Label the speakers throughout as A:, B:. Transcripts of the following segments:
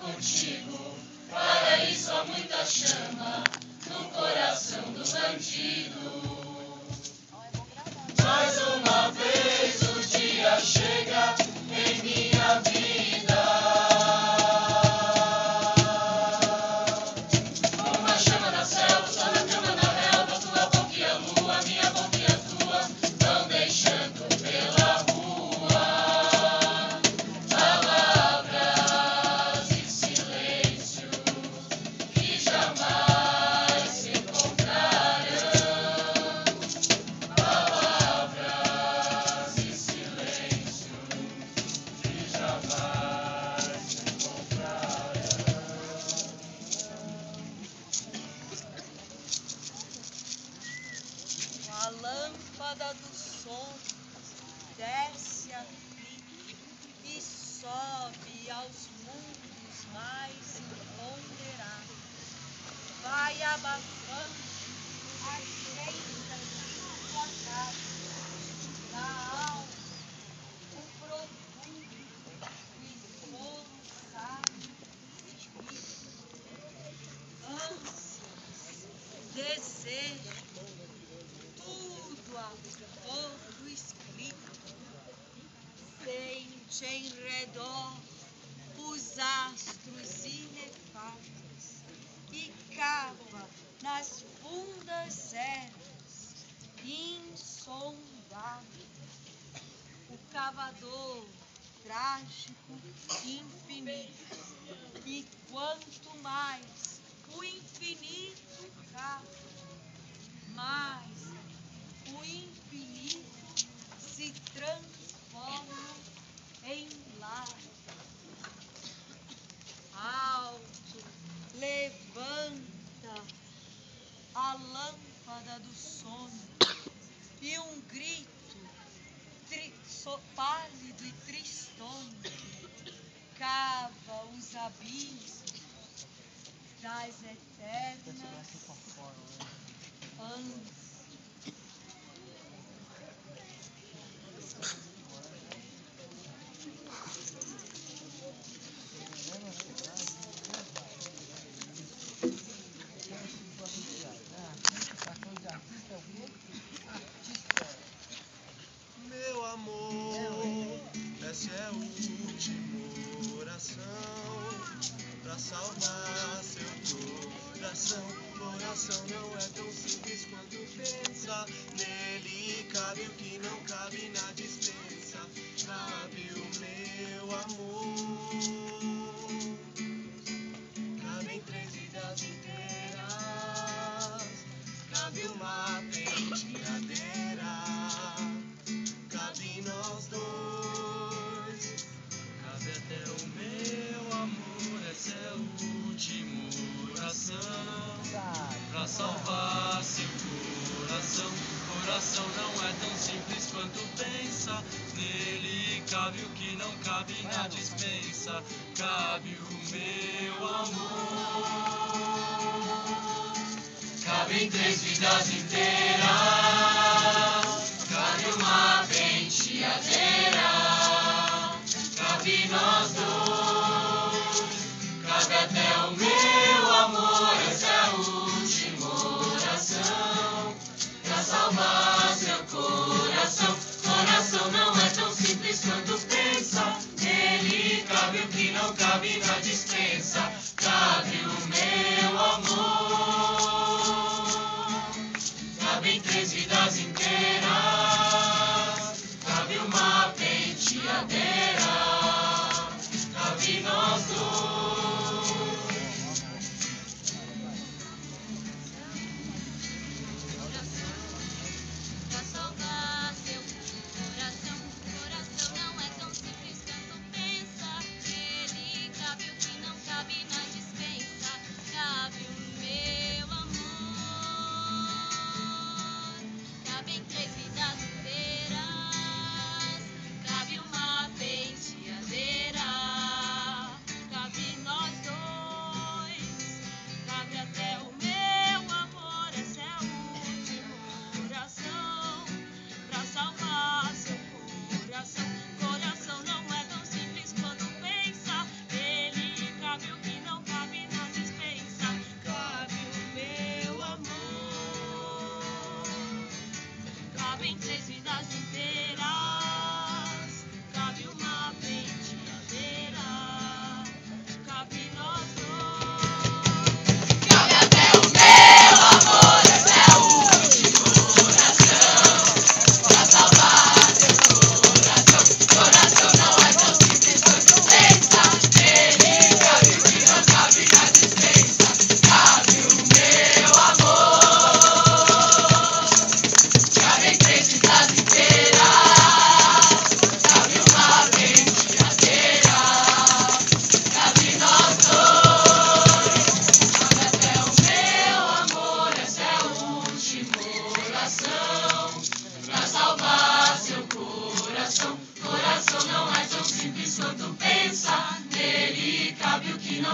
A: contigo. Para isso há muita chama no coração do bandido. Mais uma vez o dia chega em minha vida. Uma chama na selva, só na cama na relva, tua boca e a lua, minha boca e a tua, vão deixando pela rua palavras e silêncio que jamais se encontrarão. Palavras e silêncio que jamais se encontrarão.
B: A lâmpada do som desce a fim e sobe aos mundos mais imponderados. Vai abafando as seitas implacáveis da alma, o profundo e soluçado espírito. Ânsias, desejos, tudo a fogo escrito. Sente em redor os astros inefáveis e cava nas fundas eras insondáveis. O cavador trágico infinito, e quanto mais o infinito cava, mais o infinito se transforma em lar. Alto, levanta a lâmpada do sono e um grito pálido e tristonho cava os abismos das eternas ânsias.
C: Meu amor, essa é a última oração pra salvar seu coração. Coração não é tão simples quanto pensa. Nele cabe o que não cabe na dispensa. Cabe o meu amor. Cabem 3 vidas inteiras. Cabe uma penteadeira. Cabe nós dois, cabe até o meu amor. Essa é a última oração pra salvar seu coração. Coração não é tão simples quanto pensa. Nele cabe o que não cabe na dispensa. Cabe o meu amor. Cabem 3 vidas inteiras. Cabe uma penteadeira, cabe nós dois, cabe até o meu amor. Essa é a última oração pra salvar seu coração. Coração não é tão simples quanto pensa. Nele cabe o que não cabe na dispensa. Cabe o meu amor. Cabem 3 vidas inteiras. Cabe uma penteadeira. Cabe nós dois.
D: Pra salvar seu coração. Coração não é tão simples quanto pensa. Nele cabe o que não cabe na dispensa.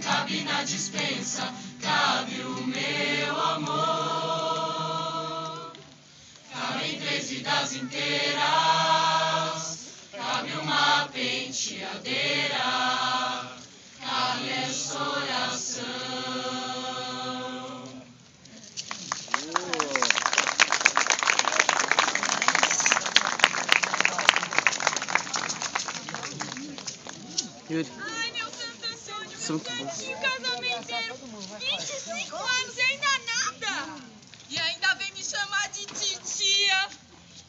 C: cabe na dispensa, cabe o meu amor. Cabem 3 vidas inteiras, cabe uma penteadeira, cabe essa oração.
B: Ai, meu Santo Antônio, meu cantinho, casamento inteiro, 25 anos e ainda nada. E ainda vem me chamar de titia.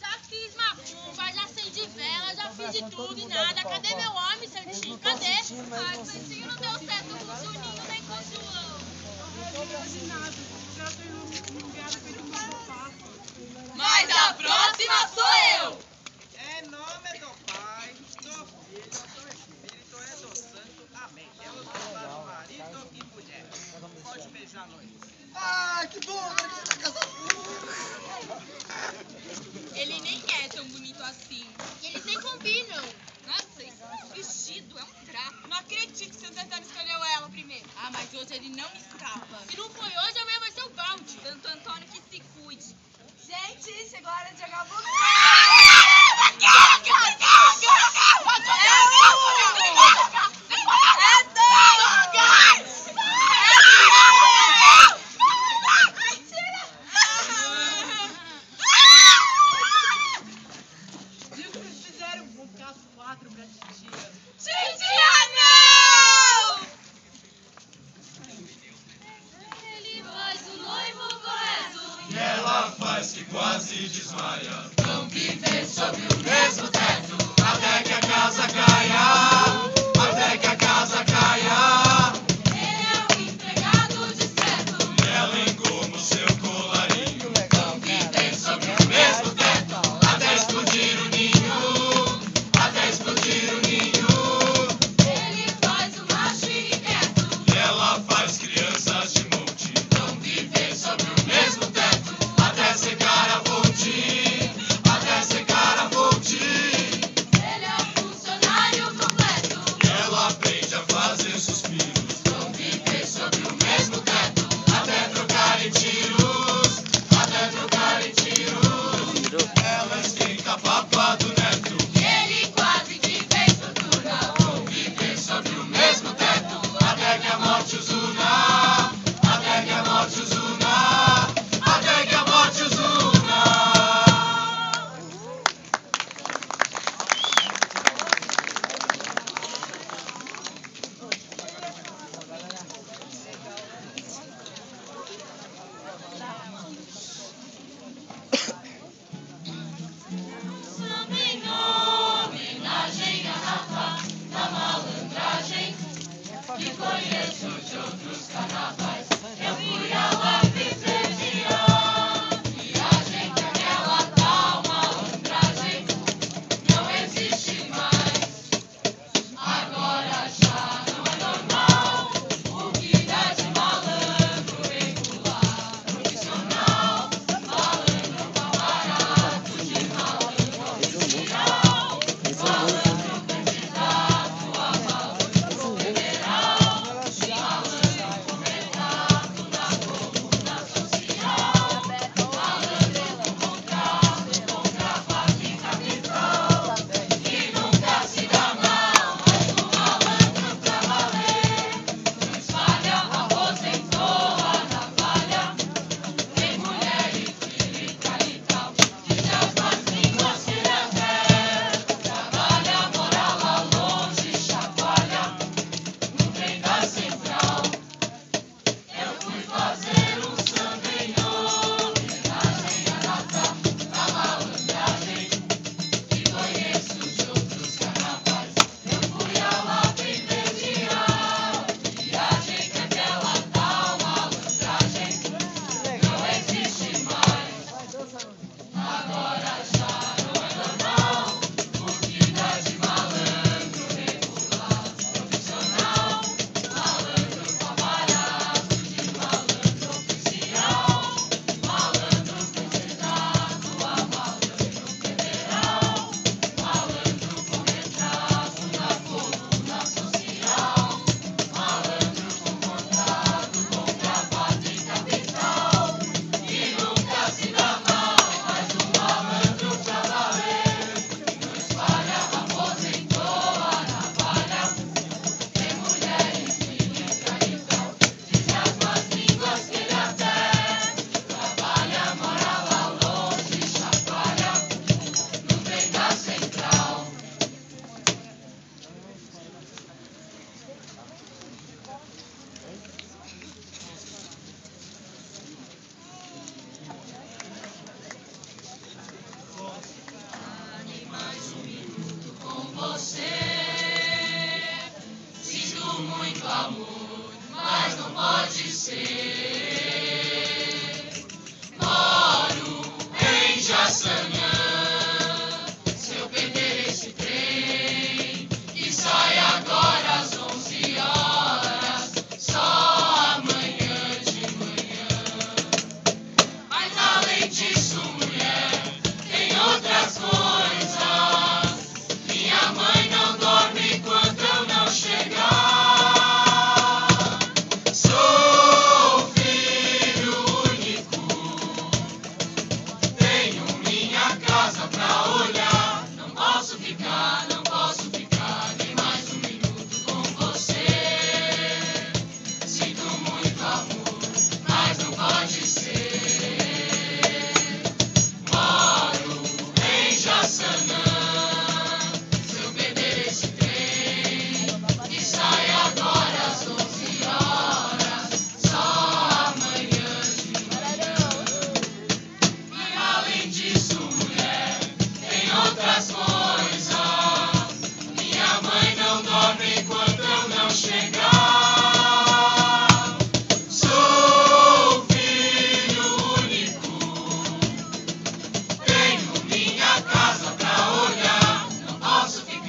D: Já fiz macumba, já acendi vela, já fiz de tudo e nada. Cadê meu homem, Santinho? Cadê? Ai, Santinho não deu certo com o Juninho nem com o João.
B: Mas a próxima sou eu.
E: Em nome do Pai, do Filho, do Espírito e do Santo. Amém. Deus abençoe marido e mulher. Pode beijar a noiva.
F: Ah, que bom, cara, que você tá casado.
B: Ele nem é tão bonito assim.
D: E eles nem combinam.
B: Nossa, esse vestido é um trapo. Não acredito que seu Antônio escolheu ela primeiro. Ah, mas hoje ele não escapa.
D: Se não foi hoje, amanhã vai ser o balde.
B: Santo Antônio que se cuide. Gente, chegou a hora de jogar bola.
E: E o que vocês fizeram? Vão ficar as 4 pra titia.
B: Titia, não!
D: Ele faz o noivo correto.
C: E ela faz que quase desmaia. Vão viver sob o mesmo teto, até que a casa caia, até que a casa caia.
D: Ele é um empregado discreto.
C: E ela engoma o seu colarinho. Vão viver sob o mesmo teto, até explodir o ninho, até explodir o ninho.
D: Ele faz o macho inquieto.
C: E ela faz crianças de monte. Vão viver sob o mesmo teto, até secar a fonte, até secar a fonte.
D: Ele é um funcionário completo.
C: E ela aprende a fazer suspiros. Vão viver sob o mesmo teto, até trocar em tiros, até trocar em tiros. Ela esquenta a papa do neto.
D: Ele quase que fez fortuna.
C: Vão viver sob o mesmo teto, até que a morte os una, até que a morte os una, até que a morte os una.
D: Samba em homenagem a Rafa da malandragem. Que conheço de outros carnavais. Eu fui ao anfitrião. Viagem que aquela tal malandragem não existe mais. Agora já não é normal. O que dá de malandro regular, profissional. Malandro mal barato de malandro oficial. Malandro candidato a malandro federal. Malandro
C: falava muito, mas não pode ser. Moro em Jaçanã. Se eu perder esse trem, que sai agora às 11 horas, só amanhã de manhã. Mas além disso, mulher, tem outras coisas. Minha mãe não dorme enquanto eu não chegar. Sou filho único, tenho minha casa pra olhar. Não posso ficar nem mais um minuto com você. Sinto muito amor, mas não pode ser. Moro em Jaçanã. Se eu perder esse trem, que sai agora às 11 horas, só amanhã de manhã. E além disso, mulher, tem outras coisas. Minha mãe não dorme enquanto eu não chegar. Sou filho único, tenho minha casa pra olhar. Não posso ficar.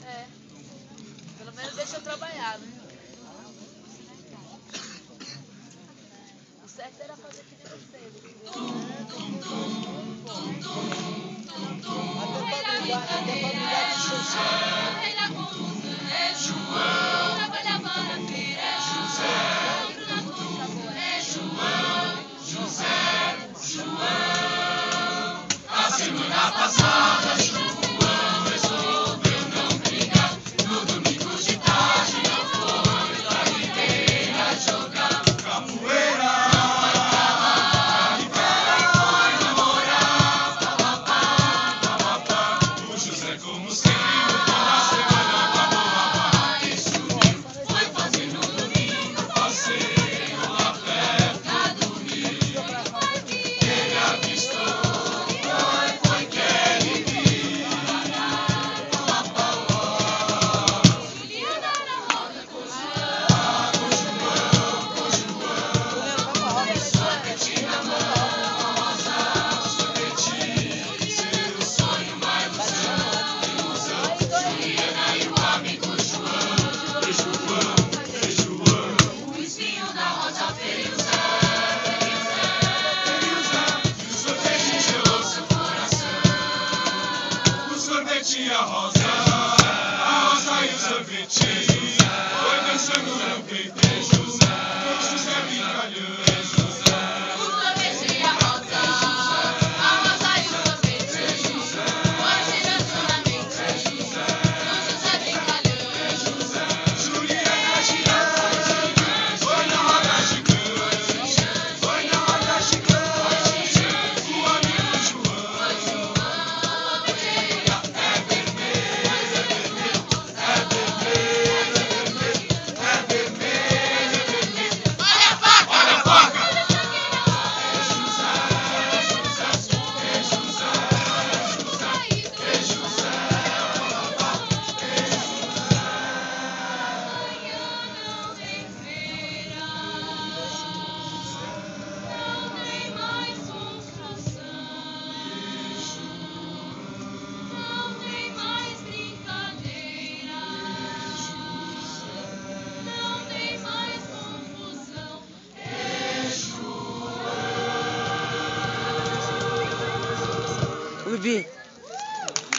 B: É. Pelo menos deixa eu trabalhar, né? O certo era fazer que nem você.
F: Até pra brigar de Xuxa.
C: Rei da confusão é João. Trabalhava na feira é José. É João. A semana passada João resolveu não brigar. No domingo de tarde não foi pra Ribeira jogar capoeira. Foi namorar. O José, como sempre, na semana com a boa parte sumiu. Foi fazer no domingo passeio lá perto do rio. Ele avistou, foi que ele viu. Juliana na roda com João, sorvete na mão, rosa, sorvetinho, seu sonho mais ilusão. Juliana e o amigo João, o espinho da rosa fez o sorvete gelou seu coração. O sorvete e a rosa e o sorvete, foi dançando no peito. José brincalhão. O sorvete e a rosa e o sorvete, foi girando na mente. O José brincalhão. Juliana girando, foi na roda gigante. Foi na roda gigante, o amigo João. Olha a faca!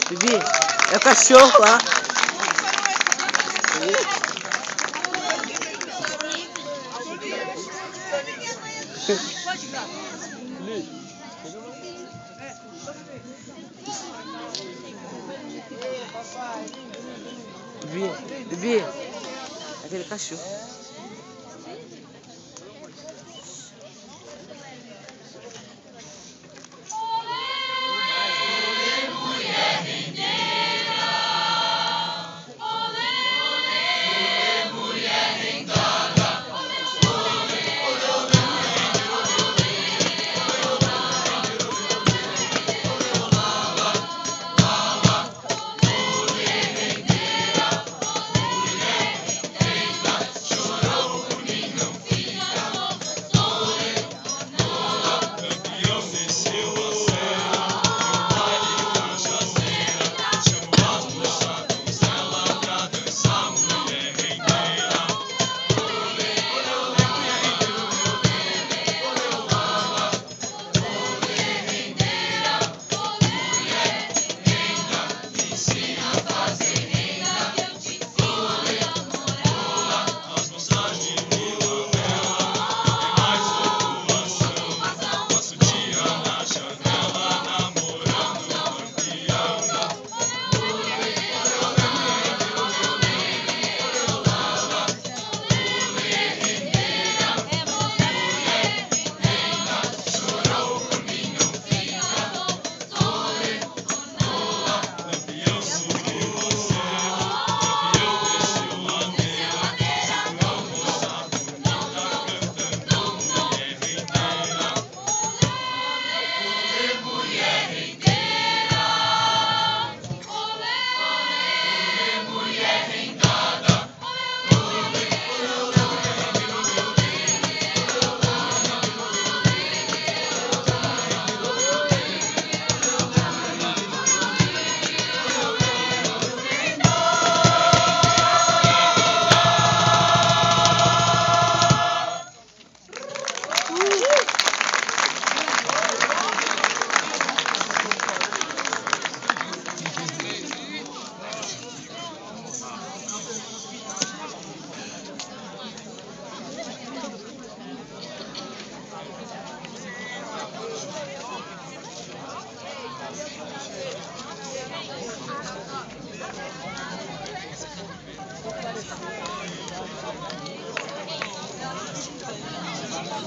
G: Bibi, é o cachorro lá. Bibi, aquele cachorro.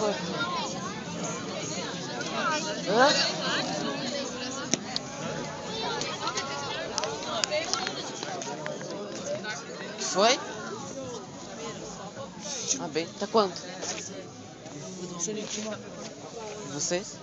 G: foi? Hã? Que foi? Ah, bem. Tá quanto? Vocês?